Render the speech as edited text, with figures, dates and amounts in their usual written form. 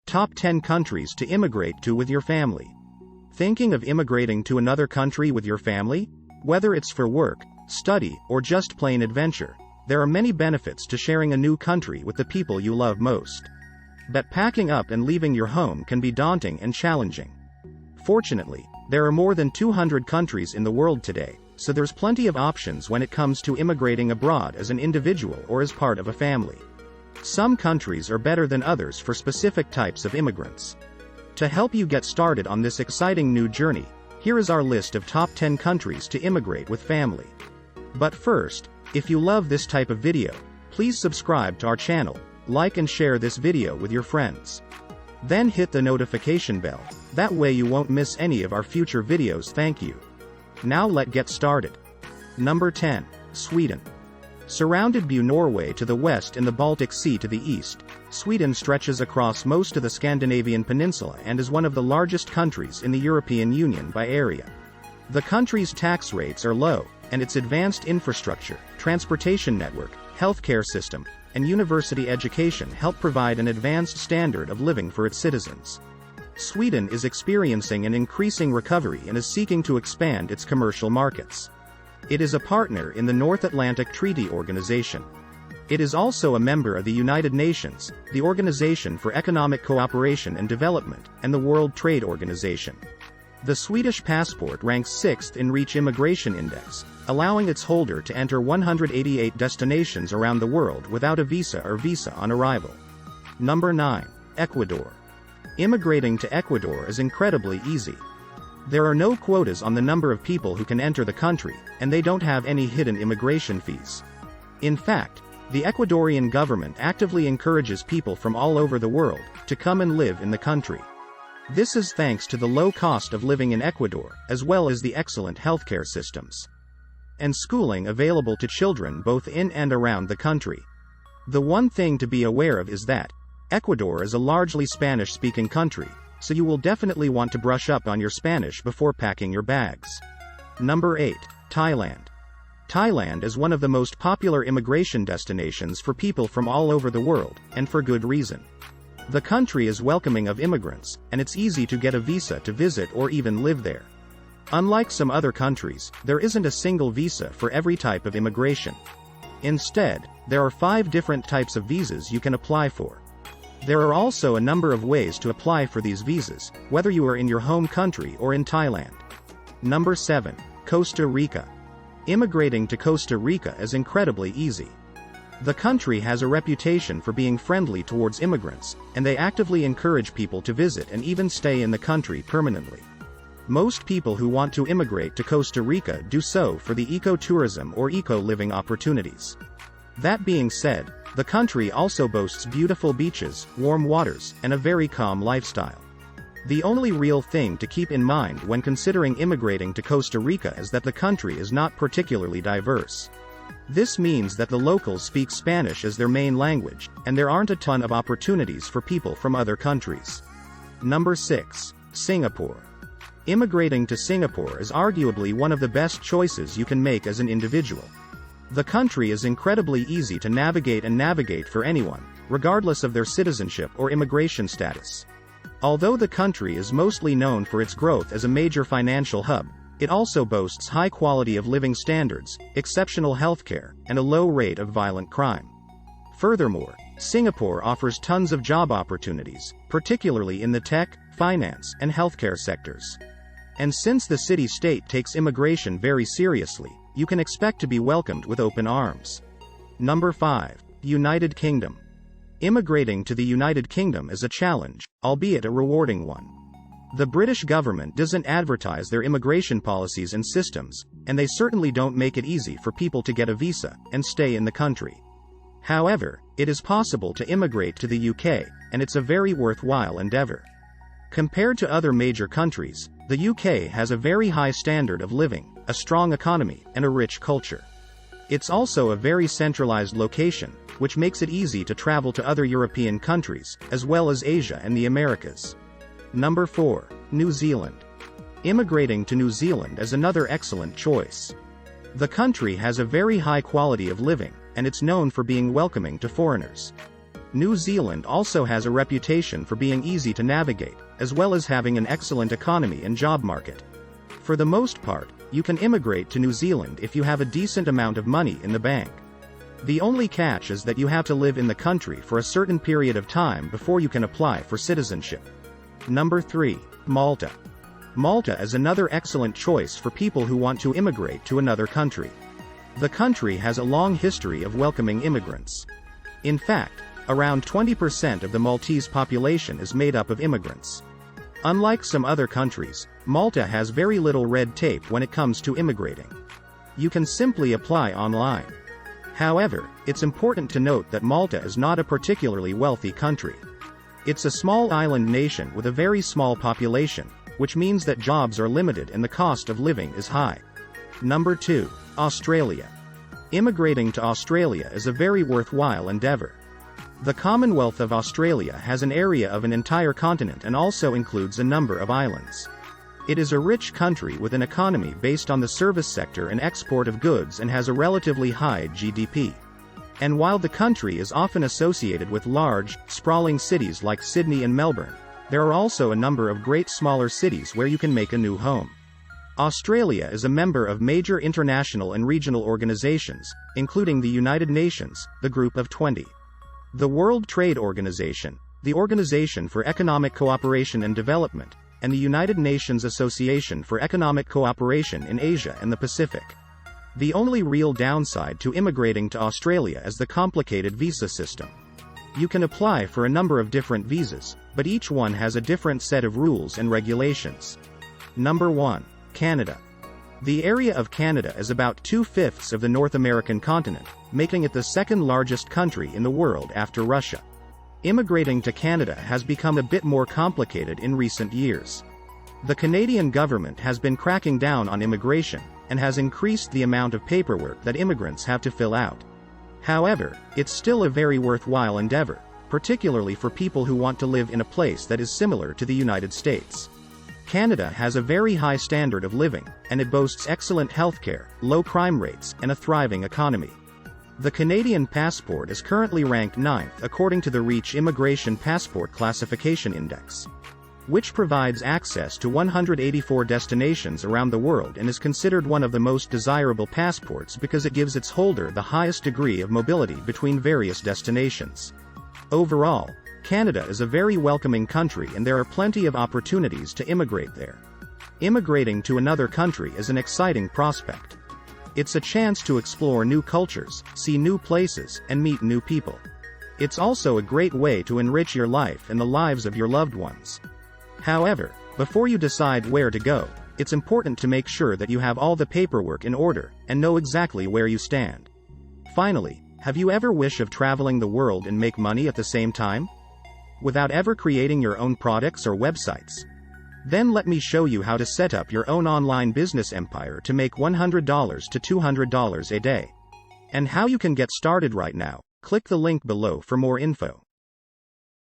Top 10 countries to immigrate to with your family. Thinking of immigrating to another country with your family? Whether it's for work, study, or just plain adventure, there are many benefits to sharing a new country with the people you love most. But packing up and leaving your home can be daunting and challenging. Fortunately, there are more than 200 countries in the world today, so there's plenty of options when it comes to immigrating abroad as an individual or as part of a family. Some countries are better than others for specific types of immigrants. To help you get started on this exciting new journey, here is our list of top 10 countries to immigrate with family. But first, if you love this type of video, please subscribe to our channel, like and share this video with your friends. Then hit the notification bell, that way you won't miss any of our future videos. Thank you. Now let's get started. Number 10. Sweden. Surrounded by Norway to the west and the Baltic Sea to the east, Sweden stretches across most of the Scandinavian peninsula and is one of the largest countries in the European Union by area. The country's tax rates are low, and its advanced infrastructure, transportation network, healthcare system, and university education help provide an advanced standard of living for its citizens. Sweden is experiencing an increasing recovery and is seeking to expand its commercial markets. It is a partner in the North Atlantic Treaty Organization. It is also a member of the United Nations, the Organization for Economic Cooperation and Development, and the World Trade Organization. The Swedish passport ranks 6th in Reach Immigration Index, allowing its holder to enter 188 destinations around the world without a visa or visa on arrival. Number 9. Ecuador. Immigrating to Ecuador is incredibly easy. There are no quotas on the number of people who can enter the country, and they don't have any hidden immigration fees. In fact, the Ecuadorian government actively encourages people from all over the world to come and live in the country. This is thanks to the low cost of living in Ecuador, as well as the excellent healthcare systems and schooling available to children both in and around the country. The one thing to be aware of is that Ecuador is a largely Spanish-speaking country, so you will definitely want to brush up on your Spanish before packing your bags. Number 8. Thailand. Thailand is one of the most popular immigration destinations for people from all over the world, and for good reason. The country is welcoming of immigrants, and it's easy to get a visa to visit or even live there. Unlike some other countries, there isn't a single visa for every type of immigration. Instead, there are 5 different types of visas you can apply for. There are also a number of ways to apply for these visas, whether you are in your home country or in Thailand. Number 7. Costa Rica. Immigrating to Costa Rica is incredibly easy. The country has a reputation for being friendly towards immigrants, and they actively encourage people to visit and even stay in the country permanently. Most people who want to immigrate to Costa Rica do so for the eco-tourism or eco-living opportunities. That being said, the country also boasts beautiful beaches, warm waters, and a very calm lifestyle. The only real thing to keep in mind when considering immigrating to Costa Rica is that the country is not particularly diverse. This means that the locals speak Spanish as their main language, and there aren't a ton of opportunities for people from other countries. Number 6. Singapore. Immigrating to Singapore is arguably one of the best choices you can make as an individual. The country is incredibly easy to navigate for anyone, regardless of their citizenship or immigration status. Although the country is mostly known for its growth as a major financial hub, it also boasts high quality of living standards, exceptional healthcare, and a low rate of violent crime. Furthermore, Singapore offers tons of job opportunities, particularly in the tech, finance, and healthcare sectors. And since the city-state takes immigration very seriously, you can expect to be welcomed with open arms. Number 5. United Kingdom. Immigrating to the United Kingdom is a challenge, albeit a rewarding one. The British government doesn't advertise their immigration policies and systems, and they certainly don't make it easy for people to get a visa and stay in the country. However, it is possible to immigrate to the UK, and it's a very worthwhile endeavor. Compared to other major countries, the UK has a very high standard of living, a strong economy, and a rich culture. It's also a very centralized location, which makes it easy to travel to other European countries, as well as Asia and the Americas. Number 4. New Zealand. Immigrating to New Zealand is another excellent choice. The country has a very high quality of living, and it's known for being welcoming to foreigners. New Zealand also has a reputation for being easy to navigate, as well as having an excellent economy and job market. For the most part, you can immigrate to New Zealand if you have a decent amount of money in the bank. The only catch is that you have to live in the country for a certain period of time before you can apply for citizenship. Number 3. Malta. Malta is another excellent choice for people who want to immigrate to another country. The country has a long history of welcoming immigrants. In fact, around 20% of the Maltese population is made up of immigrants. Unlike some other countries, Malta has very little red tape when it comes to immigrating. You can simply apply online. However, it's important to note that Malta is not a particularly wealthy country. It's a small island nation with a very small population, which means that jobs are limited and the cost of living is high. Number 2. Australia. Immigrating to Australia is a very worthwhile endeavor. The Commonwealth of Australia has an area of an entire continent and also includes a number of islands. It is a rich country with an economy based on the service sector and export of goods and has a relatively high GDP. And while the country is often associated with large, sprawling cities like Sydney and Melbourne, there are also a number of great smaller cities where you can make a new home. Australia is a member of major international and regional organizations, including the United Nations, the Group of 20. The World Trade Organization, the Organization for Economic Cooperation and Development, and the United Nations Association for Economic Cooperation in Asia and the Pacific. The only real downside to immigrating to Australia is the complicated visa system. You can apply for a number of different visas, but each one has a different set of rules and regulations. Number 1. Canada. The area of Canada is about 2/5 of the North American continent, making it the second largest country in the world after Russia. Immigrating to Canada has become a bit more complicated in recent years. The Canadian government has been cracking down on immigration, and has increased the amount of paperwork that immigrants have to fill out. However, it's still a very worthwhile endeavor, particularly for people who want to live in a place that is similar to the United States. Canada has a very high standard of living, and it boasts excellent healthcare, low crime rates, and a thriving economy. The Canadian passport is currently ranked 9th according to the REACH Immigration Passport Classification Index, which provides access to 184 destinations around the world and is considered one of the most desirable passports because it gives its holder the highest degree of mobility between various destinations. Overall, Canada is a very welcoming country and there are plenty of opportunities to immigrate there. Immigrating to another country is an exciting prospect. It's a chance to explore new cultures, see new places, and meet new people. It's also a great way to enrich your life and the lives of your loved ones. However, before you decide where to go, it's important to make sure that you have all the paperwork in order, and know exactly where you stand. Finally, have you ever wished of traveling the world and make money at the same time, without ever creating your own products or websites? Then let me show you how to set up your own online business empire to make $100 to $200 a day. And how you can get started right now. Click the link below for more info.